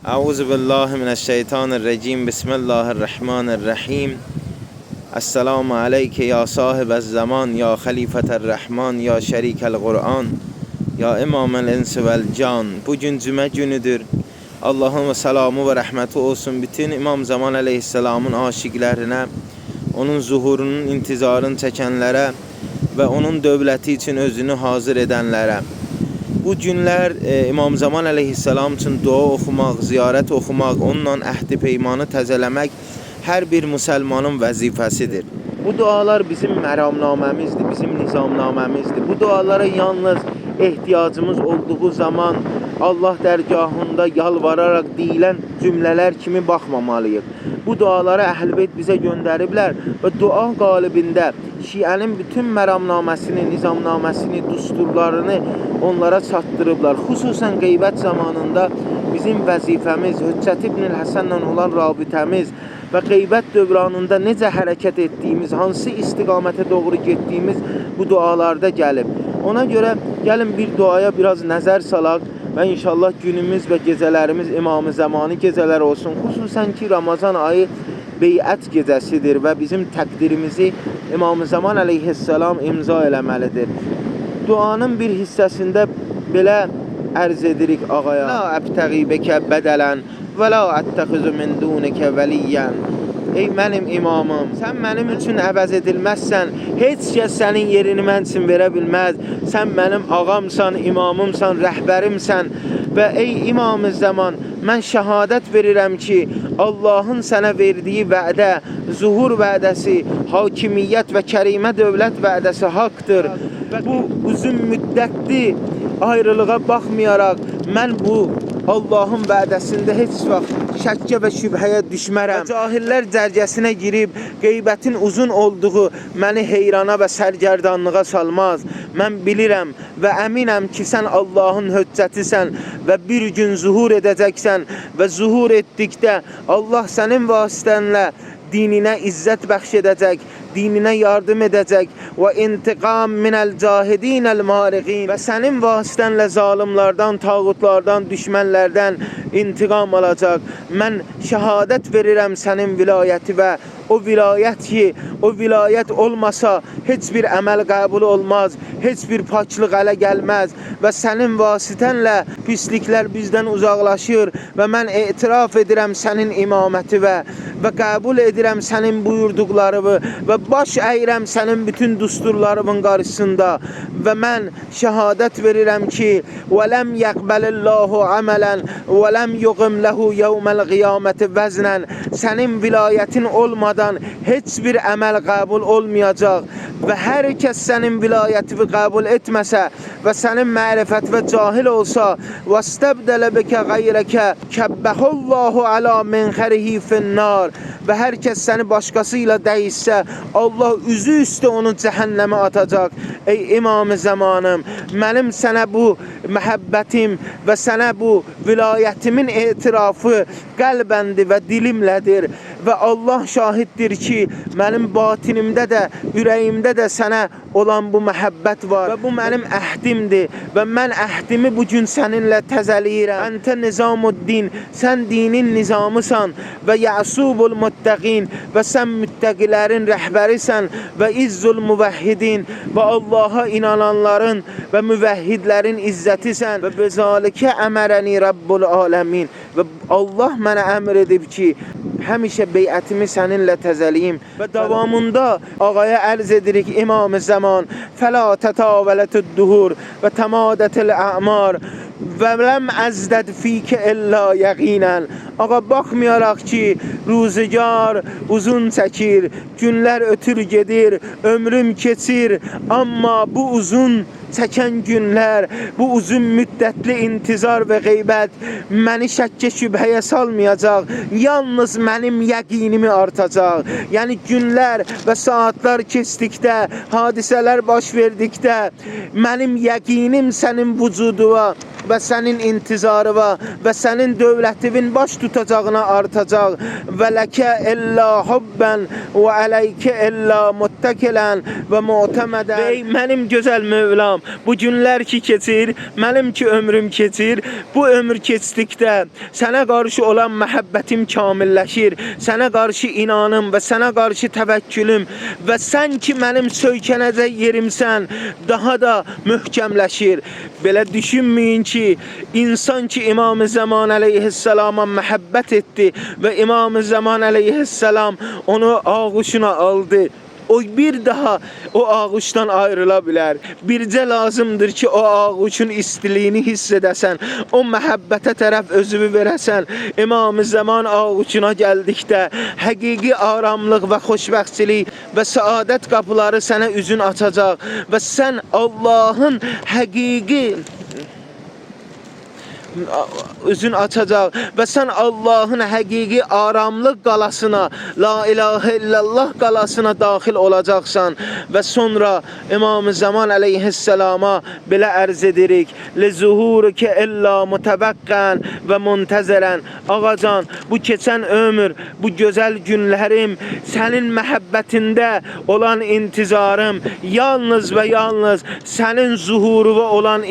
Euzu billahi mineşşeytanirracim. Bismillahirrahmanirrahim. Esselamu aleyke ya sahibez zaman, ya halifeter rahman, ya şerikel Kur'an, ya imamel insi vel can. Bugün cümə günüdür. Allah'ın selamı ve rahmeti olsun bütün İmam Zaman aleyhisselamın aşıklarına, onun zuhurunun intizarını çekenlere ve onun dövləti için özünü hazır edenlere. Bu günlər İmam Zaman aleyhisselam için dua oxumaq, ziyarət oxumaq, onunla əhdi peymanı təzələmək hər bir müsəlmanın vəzifəsidir. Bu dualar bizim məramnaməmizdir, bizim nizamnaməmizdir. Bu dualara yalnız ehtiyacımız olduğu zaman Allah dərgahında yalvararaq deyilən cümlələr kimi baxmamalıyıq. Bu dualara Əhl-Beyt bizə göndəriblər və dua qalibində Şiənin bütün məramnaməsini, nizamnaməsini, düsturlarını onlara çatdırıblar. Xüsusən qeybət zamanında bizim vəzifəmiz, Hüccət İbn-i Həsənlə olan rabitəmiz və qeybət dövranında necə hərəkət etdiyimiz, hansı istiqamətə doğru getdiyimiz bu dualarda gəlib. Ona görə gəlin bir duaya biraz nəzər salaq və inşallah günümüz və gecələrimiz İmam-ı Zamanı gecələr olsun. Xüsusən ki, Ramazan ayı beyət gecəsidir və bizim təqdirimizi İmam-ı Zaman aleyhisselam imza eləməlidir. Duanın bir hissəsində belə ərz edirik ağaya. La əbtəği bəkə bədələn və la ətəxizu min dunəkə vəliyyən. Ey mənim imamım, sən mənim üçün əvəz edilməzsən, heç kəs sənin yerini mən üçün verə bilməz. Sən mənim ağamsan, imamımsan, rəhbərimsən və ey İmam-ı Zaman, mən şəhadət verirəm ki, Allahın sənə verdiyi vədə, zuhur vədəsi, hakimiyyət və kərimə dövlət vədəsi haqdır. Bu uzun müddətli ayrılığa baxmayaraq, mən bu Allahın vədəsində heç vaxt şəkkə və şübhəyə düşmərəm. Cahillər cərgəsinə girib qeybətin uzun olduğu məni heyrana və sərgərdanlığa salmaz. Mən bilirəm və əminəm ki, sən Allahın höccətisən və bir gün zuhur edəcəksən və zuhur etdikdə Allah sənin vasitənlə dininə izzət bəxş edəcək, dininə yardım edəcək və intiqam minəl cahidinəl mariqin və sənin vasitənlə zalimlardan, tağutlardan, düşmənlərdən intiqam alacaq. Mən şəhadət verirəm sənin vilayəti və o vilayət ki, o vilayət olmasa heç bir əməl qəbul olmaz, heç bir paklıq ələ gəlməz və sənin vasitənlə pisliklər bizdən uzaqlaşır və mən etiraf edirəm sənin imaməti və qəbul edirəm sənin buyurduqlarını və baş əyirəm sənin bütün düsturlarının qarşısında və mən şəhadət verirəm ki, وَلَمْ يَقْبَلِ اللّٰهُ عَمَلًا وَلَمْ يُقِمْ لَهُ يَوْمَ الْقِيَامَةِ وَزْنًا. Sənin vilayətin olmadan heç bir əməl qəbul olmayacaq və hər kəs sənin vilayətini qəbul etməsə və sənin mərifət və cahil olsa وَاسْتَبْدَلَ بِكَ غَيْرَكَ كَبَّهُ اللّٰهُ عَلَى مِنْخَرِهِ فِي النَّارِ. Və hər kəs səni başqasıyla dəyişsə, Allah üzü üstə onu cəhənnəmə atacaq. Ey İmam-ı Zamanım, mənim sənə bu məhəbbətim və sənə bu vilayətimin etirafı qəlbəndir və dilimlədir və Allah şahiddir ki, mənim batinimdə də, ürəyimdə də sənə olan bu məhəbbət var və bu mənim əhdimdir və mən əhdimi bugün səninlə təzəliyirəm. Əntə nizamuddin, sən dinin nizamısan və yəsubul muttəqin və sən müttəqilərin rəhbərisən və izzul müvəhhidin və Allaha inananların və müvəhhidlərin izzətisən və bezalikə əmərəni Rabbul aləmin və Allah mənə əmr edib ki, həmişə beyətimi səninlə təzəliyim və davamında ağaya ərz edirik İmam-ı Zaman fəla tətavələtüd duhur və təmadətəl ə'mar və ləm əzdəd fikə illə yəqinən. Ağa, baxmayaraq ki, ruzigar uzun çəkir, günlər ötür gedir, ömrüm keçir, amma bu uzun çəkən günlər, bu uzun müddətli intizar və qeybət məni şəkkə şübhəyə salmayacaq, yalnız mənim yəqinimi artacaq. Yəni günlər və saatlar keçdikdə, hadisələr baş verdikdə mənim yəqinim sənin vücuduna və sənin intizarı və sənin dövlətivin baş tutacağına artacaq. Və ləkə illə hubben və əleykə illə muttəkilən və mu'təmədən. Ey mənim gözəl Mövlam, bu günlər ki keçir, mənim ki ömrüm keçir, bu ömür keçdikdə sənə qarşı olan məhəbbətim kamilləşir, sənə qarşı inanım və sənə qarşı təvəkkülüm və sən ki mənim söykənəcək yerimsən, daha da möhkəmləşir. Belə düşünməyin ki, insan ki İmam-ı Zaman əleyhissalama məhəbbət etdi və İmam-ı Zaman əleyhissalam onu ağuşuna aldı. O bir daha o ağuşdan ayrıla bilər. Bircə lazımdır ki, o ağuşun istiliyini hiss edəsən, o məhəbbətə tərəf özünü verəsən. İmam-ı Zaman ağuşuna gəldikdə həqiqi aramlıq və xoşbəxtçilik və səadət qapıları sənə üzün açacaq və sən Allahın həqiqi üzün açacaq və sən Allahın həqiqi aramlıq qalasına, la ilahə illallah qalasına daxil olacaqsan və sonra İmam-ı Zaman əleyhissalama belə ərz edirik: "Lizuhurike illa mutəbəqqən və muntəzirən." Ağacan, bu keçən ömür, bu gözəl günlərim, sənin məhəbbətində olan intizarım yalnız və yalnız sənin zuhuruna olan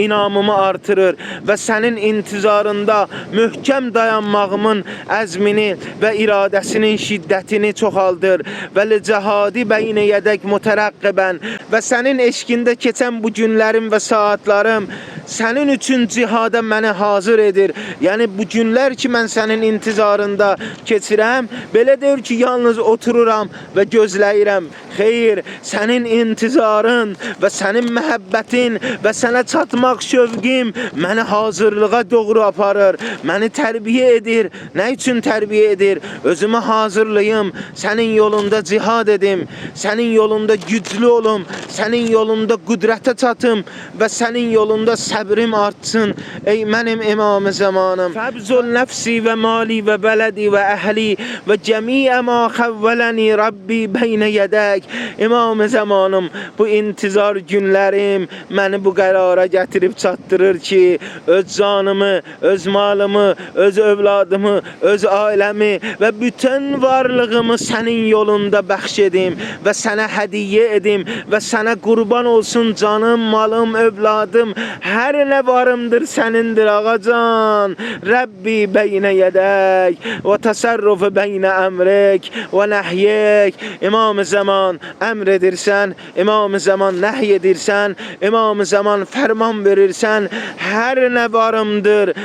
inamımı artırır və sənin intizarında möhkəm dayanmağımın əzmini və iradəsinin şiddətini çoxaldır və licəhadi bəyinə yədək mütərəqqibən və sənin eşqində keçən bu günlərim və saatlarım sənin üçün cihada məni hazır edir. Yəni bu günlər ki mən sənin intizarında keçirəm, belə deyir ki, yalnız otururam və gözləyirəm. Xeyr, sənin intizarın və sənin məhəbbətin və sənə çatmaq şövqim məni hazırlığa doğru aparır, məni tərbiyə edir. Nə üçün tərbiyə edir? Özümü hazırlayım, sənin yolunda cihad edim, sənin yolunda güclü olum, sənin yolunda qüdrətə çatım və sənin yolunda səbrim artsın. Ey mənim İmam-ı Zamanım, fəbzul nəfsi və mali və bələdi və əhli və cəmiə ma xəvvələni Rabbi beynə yədək. İmam-ı Zamanım, bu intizar günlərim məni bu qərara gətirib çatdırır ki, öz canımı, öz malımı, öz övladımı, öz ailəmi və bütün varlığımı sənin yolunda bəxş edim və sənə hədiyyə edim və sənə qurban olsun canım, malım, övladım, hər nə varımdır sənindir ağacan. Rəbbi beynə yədək və təsərrufu beynə əmrik və nəhyik. İmam-ı Zaman əmr edirsən, İmam-ı Zaman nəhy edirsən, İmam-ı Zaman fərman verirsən, hər nə varımdır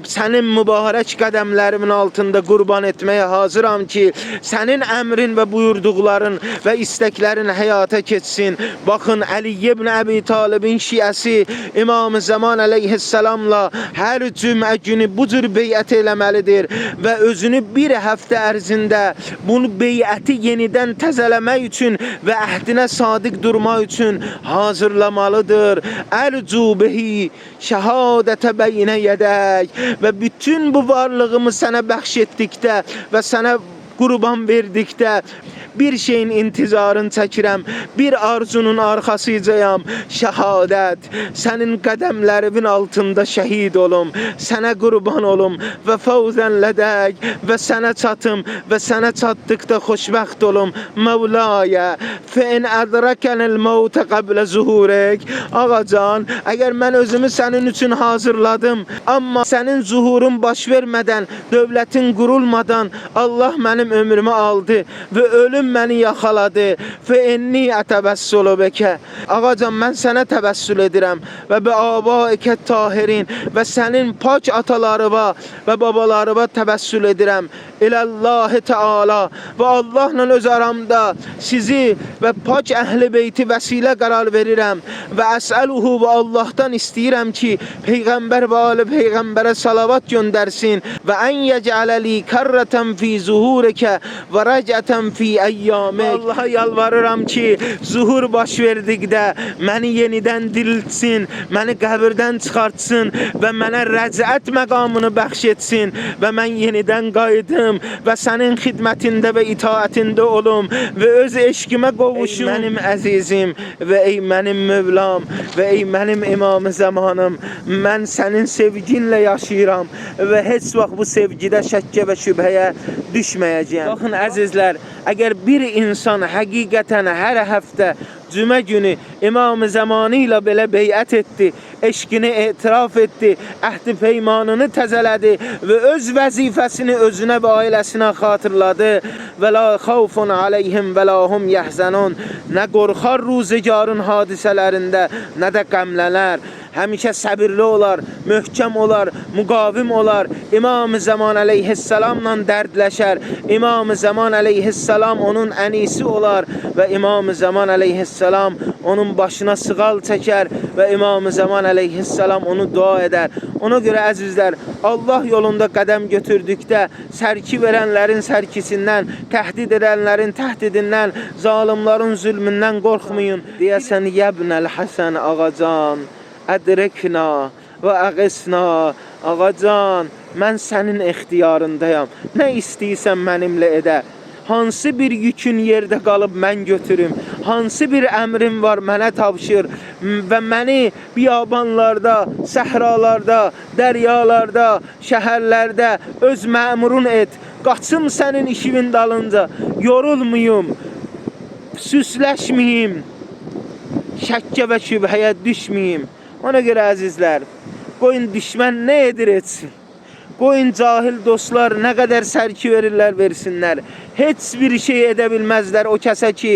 sənin mübarək qədəmlərimin altında qurban etməyə hazıram ki, sənin əmrin və buyurduqların və istəklərin həyata keçsin. Baxın, Əli ibn Əbi Talibin şiəsi İmam-ı Zaman əleyhissalamla hər cümə günü bu cür beyət eləməlidir və özünü bir həftə ərzində bunu beyəti yenidən təzələmək üçün və əhdinə sadiq durmaq üçün hazırlamalıdır. Ərcu bihi şəhadətə beynə yədək və bütün bu varlığımı sənə bəxş etdikdə və sənə qurban verdikdə bir şeyin intizarını çəkirəm, bir arzunun arxasıcayam, şəhadət, sənin qədəmlərimin altında şəhid olum, sənə qurban olum və fəvzən lədək və sənə çatım və sənə çatdıqda xoşbəxt olum. Mevlaya, fəin ədrəkənil məvtə qəblə zuhurek. Ağacan, əgər mən özümü sənin üçün hazırladım, amma sənin zuhurun baş vermədən, dövlətin qurulmadan Allah mənim ömrümü aldı və ölüm məni yaxaladı. Fə inni ətəbəssülü bəkə. Ağacan, mən sənə təbəssül edirəm və bə abaikə tahirin və sənin pak atalarıva və babalarıva təbəssül edirəm. İləllahi Teala və Allahla öz aramda sizi və pak əhli beyti vəsilə qərar verirəm və əsəluhu və Allahdan istəyirəm ki, Peyğəmbər və ali Peyğəmbərə salavat göndərsin və ən yəcələli kərrətən fi zuhurikə və rəcətən fi eyyamik. Allah'a yalvarıram ki, zuhur baş verdikdə məni yenidən diriltsin, məni qəbirdən çıxartsın və mənə rəcət məqamını bəxş etsin və mən yenidən qayıdım və sənin xidmətində və itaətində olum və öz eşqimə qovuşum. Ey mənim əzizim və ey mənim Mövlam və ey mənim İmam-ı Zamanım, mən sənin sevginlə yaşayıram və heç vaxt bu sevgidə şəkkə və şübhəyə düşməyəcəyəm. Baxın əzizlər, əgər bir insan həqiqətən hər həftə cümə günü İmam-ı Zamanı ilə belə beyət etdi, eşqini etiraf etdi, əhd-i peymanını təzələdi və öz vəzifəsini özünə və ailəsinə xatırladı və la xavfun aleyhim və la hum yəhzənun, nə qorxar ruzigarın hadisələrində, nə də qəmlənər. Həmişə səbirli olar, möhkəm olar, müqavim olar. İmam-ı Zaman əleyhissalamla dərdləşər. İmam-ı Zaman əleyhissalam onun ənisi olar və İmam-ı Zaman əleyhissalam onun başına sığal çəkər və İmam-ı Zaman əleyhissalam onu dua edər. Ona görə əzizlər, Allah yolunda qədəm götürdükdə sərki verənlərin sərkisindən, təhdid edənlərin təhdidindən, zalimlərin zülmündən qorxmayın. Deyəsən, yəbnəl Həsən ağacan, ədrikna və əqisna. Ağacan, mən sənin ixtiyarındayam. Nə istəyirsən mənimlə edə. Hansı bir yükün yerdə qalıb mən götürüm. Hansı bir əmrim var mənə tapşır və məni biyabanlarda, səhralarda, dəryalarda, şəhərlərdə öz məmurun et. Qaçım sənin işimin dalınca. Yorulmayım, süsləşməyim, şəkkə və şübhəyə düşməyim. Ona görə əzizlər, qoyun düşmən nə edir etsin. Qoyun cahil dostlar nə qədər sərki verirlər versinlər. Heç bir şey edə bilməzlər o kəsə ki,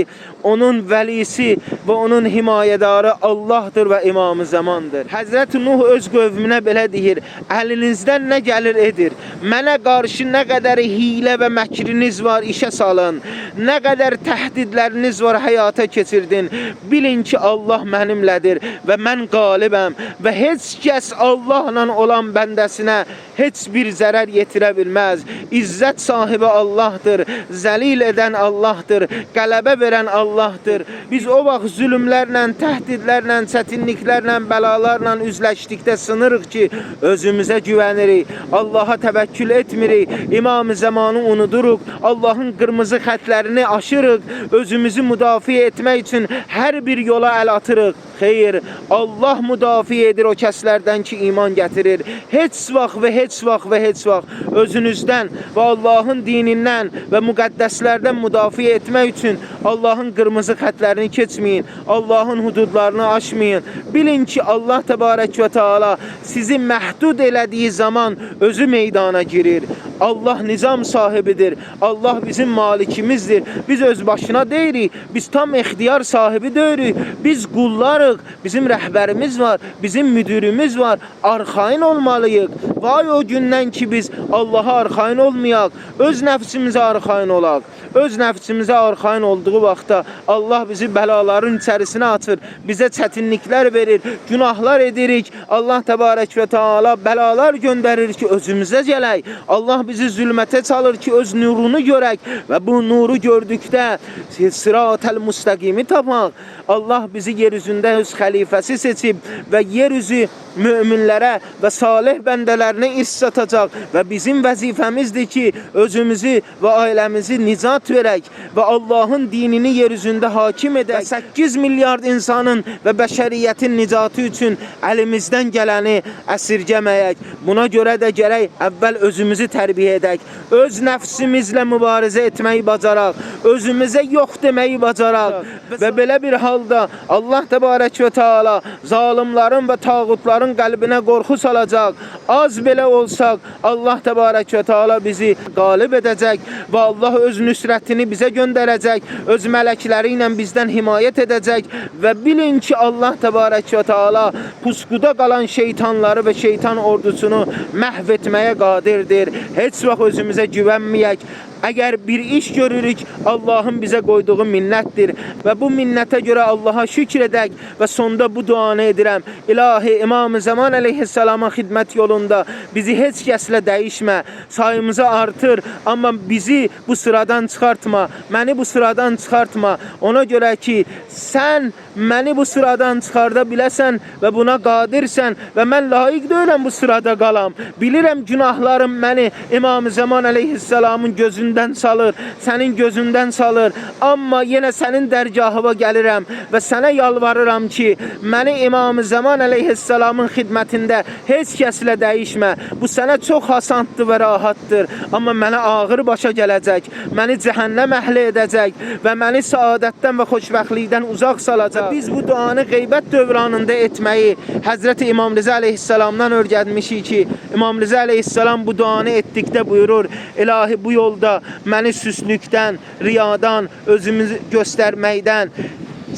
onun vəlisi və onun himayədarı Allahdır və İmam-ı Zamandır. Həzrət Nuh öz qövmünə belə deyir, əlinizdən nə gəlir edir. Mənə qarşı nə qədər hilə və məkriniz var, işə salın. Nə qədər təhdidləriniz var, həyata keçirdin. Bilin ki, Allah mənimlədir və mən qalibəm və heç kəs Allahla olan bəndəsinə heç bir zərər yetirə bilməz. İzzət sahibi Allahdır, zəlil edən Allahdır, qələbə verən Allahdır. Biz o vaxt zülümlərlə, təhdidlərlə, çətinliklərlə, bəlalarla üzləşdikdə sınırıq ki, özümüzə güvənirik, Allaha təvəkkül etmirik, İmam-ı Zamanı unuduruq, Allahın qırmızı xətlərini aşırıq, özümüzü müdafiə etmək üçün hər bir yola əl atırıq. Xeyr, Allah müdafiə edir o kəslərdən ki, iman gətirir. Heç vaxt və heç vaxt və heç vaxt özünüzdən və Allahın dinindən və müqəddəslərdən müdafiə etmək üçün Allahın qırmızı xətlərini keçməyin, Allahın hududlarını aşmayın. Bilin ki, Allah təbarək və teala sizi məhdud elədiyi zaman özü meydana girir. Allah nizam sahibidir. Allah bizim malikimizdir. Biz öz başına deyirik. Biz tam ixtiyar sahibi deyirik. Biz qullarıq. Bizim rəhbərimiz var. Bizim müdürümüz var. Arxayın olmalıyıq. Vay o gündən ki biz Allaha arxayın olmayaq. Öz nəfsimizə arxayın olaq. Öz nəfsimizə arxayın olduğu vaxtda Allah bizi bəlaların içərisinə atır. Bizə çətinliklər verir. Günahlar edirik. Allah təbarək və teala bəlalar göndərir ki, özümüzə gələk. Allah bizi zülmətə çalır ki, öz nurunu görək və bu nuru gördükdə sırat-əl müstəqimi tapaq. Allah bizi yeryüzündə öz xəlifəsi seçib və yeryüzü möminlərə və salih bəndələrinə irs satacaq və bizim vəzifəmizdir ki, özümüzü və ailəmizi nicat verək və Allahın dinini yeryüzündə hakim edək. 8 milyard insanın və bəşəriyyətin nicatı üçün əlimizdən gələni əsirgəməyək. Buna görə də gərək əvvəl özümüzü tərbiyə edək. Öz nəfsimizlə mübarizə etməyi bacaraq. Özümüzə yox deməyi bacaraq. Və belə bir halda Allah təbarək və teala zalimlərin və tağutların qəlbinə qorxu salacaq. Az belə olsaq Allah təbarək və teala bizi qalib edəcək və Allah öz nüsrətini bizə göndərəcək. Öz mələkləri ilə bizdən himayət edəcək və bilin ki, Allah təbarək və teala pusquda qalan şeytanları və şeytan ordusunu məhv etməyə qadirdir. Heç vaxt özümüzə güvənməyək. Əgər bir iş görürük, Allahın bizə qoyduğu minnətdir və bu minnətə görə Allaha şükür edək və sonda bu duanı edirəm. İlahi, İmam-ı Zaman əleyhissalamın xidmət yolunda bizi heç kəslə dəyişmə, sayımızı artır, amma bizi bu sıradan çıxartma, məni bu sıradan çıxartma. Ona görə ki, sən məni bu sıradan çıxarda biləsən və buna qadirsən və mən layiq deyiləm bu sırada qalam. Bilirəm günahlarım məni İmam-ı Zaman əleyhissalamın gözündən salır, sənin gözündən salır. Amma yenə sənin dərgahına gəlirəm və sənə yalvarıram ki, məni İmam-ı Zaman əleyhissalamın xidmətində heç kəslə dəyişmə. Bu sənə çox asandır və rahatdır. Amma mənə ağır başa gələcək, məni cəhənnəm əhli edəcək və məni saadətdən və xoşbəxtlikdən uzaq salacaq. Biz bu duanı qeybət dövranında etməyi Həzrəti İmam Rıza əleyhissalamdan öyrənmişik ki, İmam Rıza əleyhissalam bu duanı etdikdə buyurur: İlahi, bu yolda məni süslükdən, riyadan, özümü göstərməkdən,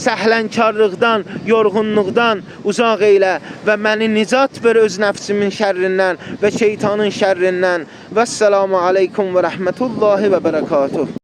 səhlənkarlıqdan, yorğunluqdan uzaq eylə və məni nicat ver öz nəfsimin şərrindən və şeytanın şərrindən. Vəssalamu aleykum və rəhmətullahi və bərəkatuh.